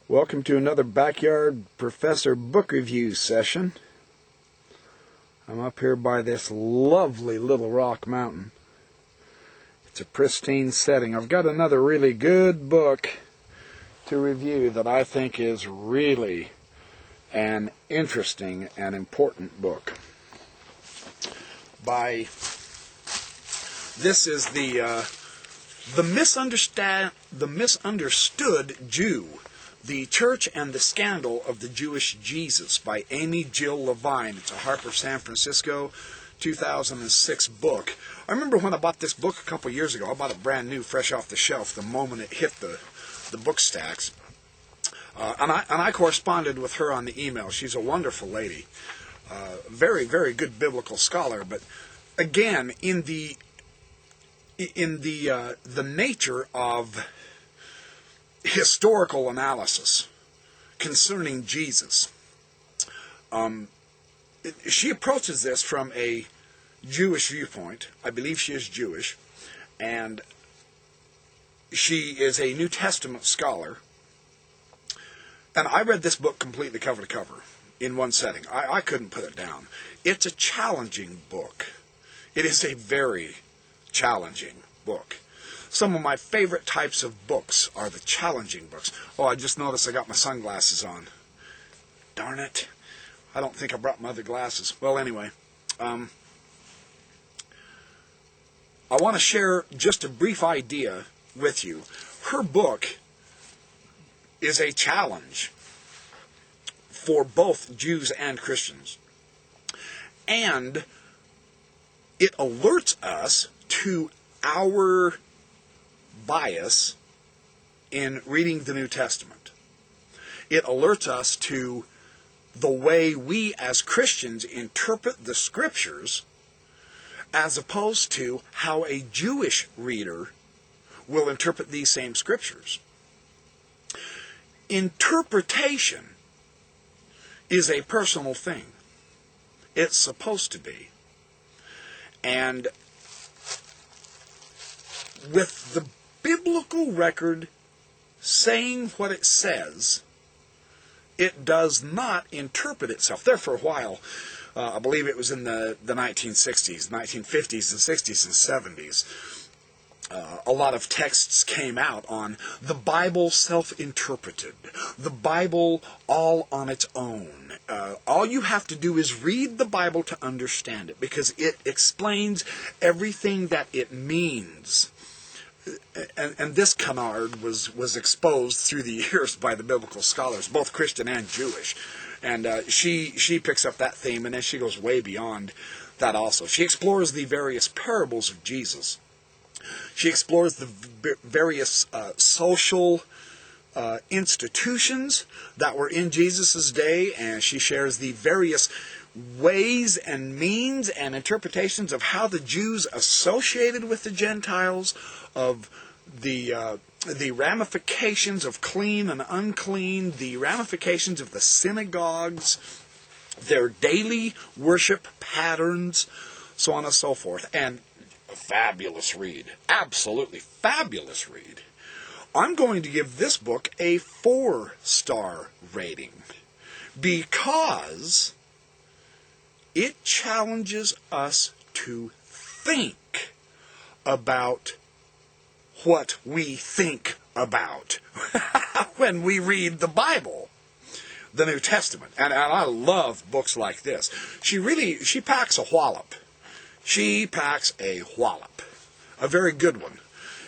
Welcome to another Backyard Professor book review session. I'm up here by this lovely little rock mountain. It's a pristine setting. I've got another really good book to review that I think is really an interesting and important book. This is the Misunderstood Jew, The Church and the Scandal of the Jewish Jesus by Amy Jill Levine. It's a Harper San Francisco 2006 book. I remember when I bought this book a couple years ago. I bought it brand new, fresh off the shelf, the moment it hit the book stacks. And I corresponded with her on the email. She's a wonderful lady. Very, very good biblical scholar. But again, in the nature of historical analysis concerning Jesus, she approaches this from a Jewish viewpoint. I believe she is Jewish, and she is a New Testament scholar. And I read this book completely cover to cover in one setting. I couldn't put it down. It's a challenging book. It is a very challenging book. Some of my favorite types of books are the challenging books. Oh, I just noticed I got my sunglasses on. Darn it. I don't think I brought my other glasses. Well, anyway. I want to share just a brief idea with you. Her book is a challenge for both Jews and Christians. And it alerts us to our bias in reading the New Testament. It alerts us to the way we as Christians interpret the Scriptures as opposed to how a Jewish reader will interpret these same Scriptures. Interpretation is a personal thing. It's supposed to be. And with the biblical record saying what it says, it does not interpret itself. There for a while, I believe it was in the 1960s, 1950s and 60s and 70s, a lot of texts came out on the Bible self-interpreted, the Bible all on its own. All you have to do is read the Bible to understand it, because it explains everything that it means. And this canard was exposed through the years by the biblical scholars, both Christian and Jewish. And she picks up that theme, and then she goes way beyond that also. She explores the various parables of Jesus. She explores the various social institutions that were in Jesus' day, and she shares the various ways and means and interpretations of how the Jews associated with the Gentiles, of the ramifications of clean and unclean, the ramifications of the synagogues, their daily worship patterns, so on and so forth. And a fabulous read. Absolutely fabulous read. I'm going to give this book a 4-star rating because it challenges us to think about what we think about when we read the Bible, the New Testament. And I love books like this. She packs a wallop. She packs a wallop. A very good one.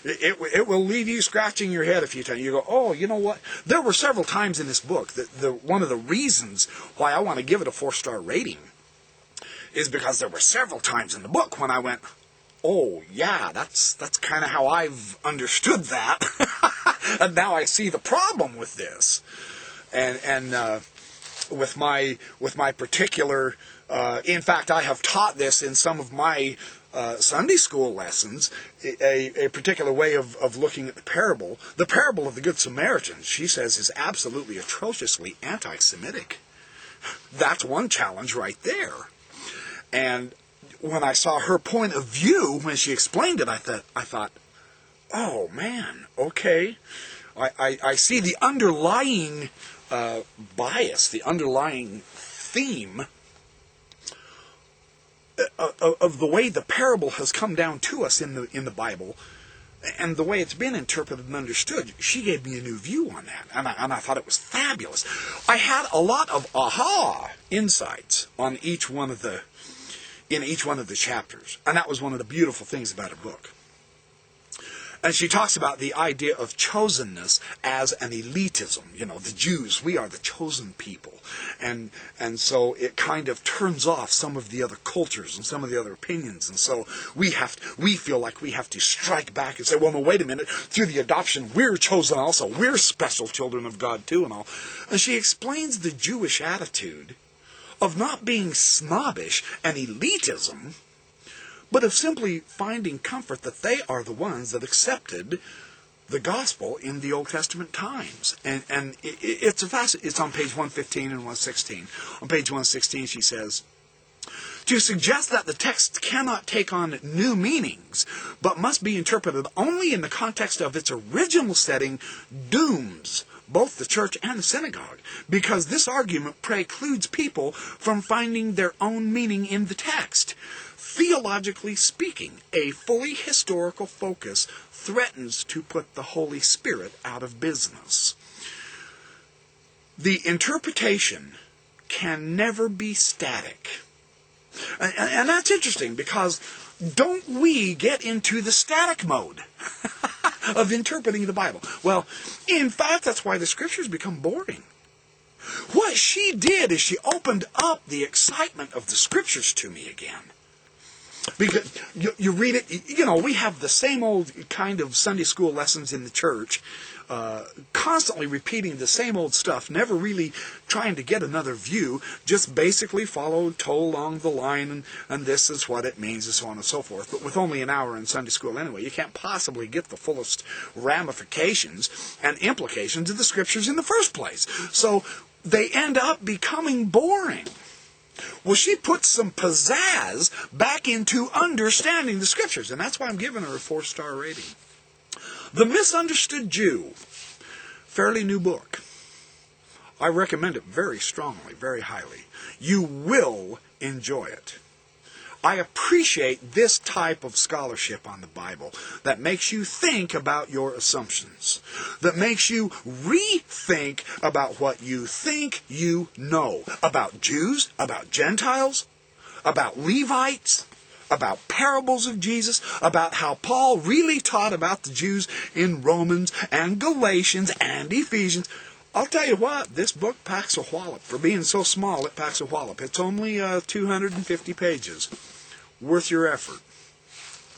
It will leave you scratching your head a few times. You go, oh, you know what? There were several times in this book that one of the reasons why I want to give it a 4-star rating is because there were several times in the book when I went, oh, yeah, that's kind of how I've understood that. And now I see the problem with this. And with my particular, in fact, I have taught this in some of my Sunday school lessons, a particular way of looking at the parable. The parable of the Good Samaritan, she says, is absolutely atrociously anti-Semitic. That's one challenge right there. And when I saw her point of view, when she explained it, I thought, oh man, okay. I see the underlying bias, the underlying theme of the way the parable has come down to us in the Bible, and the way it's been interpreted and understood. She gave me a new view on that, and I thought it was fabulous. I had a lot of aha insights on in each one of the chapters, and that was one of the beautiful things about her book. And she talks about the idea of chosenness as an elitism. You know, the Jews, we are the chosen people. And so it kind of turns off some of the other cultures and some of the other opinions. And so we feel like we have to strike back and say, well, no, wait a minute. Through the adoption, we're chosen also. We're special children of God too and all. And she explains the Jewish attitude of not being snobbish and elitism, but of simply finding comfort that they are the ones that accepted the gospel in the Old Testament times. And it's on page 115 and 116. On page 116 she says, to suggest that the text cannot take on new meanings, but must be interpreted only in the context of its original setting, dooms both the church and the synagogue, because this argument precludes people from finding their own meaning in the text. Theologically speaking, a fully historical focus threatens to put the Holy Spirit out of business. The interpretation can never be static. And that's interesting, because don't we get into the static mode of interpreting the Bible? Well, in fact, that's why the Scriptures become boring. What she did is she opened up the excitement of the Scriptures to me again. Because you read it, you know, we have the same old kind of Sunday school lessons in the church, constantly repeating the same old stuff, never really trying to get another view, just basically told along the line, and this is what it means, and so on and so forth. But with only an hour in Sunday school anyway, you can't possibly get the fullest ramifications and implications of the Scriptures in the first place. So they end up becoming boring. Well, she puts some pizzazz back into understanding the Scriptures, and that's why I'm giving her a 4-star rating. The Misunderstood Jew, fairly new book. I recommend it very strongly, very highly. You will enjoy it. I appreciate this type of scholarship on the Bible that makes you think about your assumptions, that makes you rethink about what you think you know about Jews, about Gentiles, about Levites, about parables of Jesus, about how Paul really taught about the Jews in Romans and Galatians and Ephesians. I'll tell you what, this book packs a wallop. For being so small, it packs a wallop. It's only 250 pages. Worth your effort.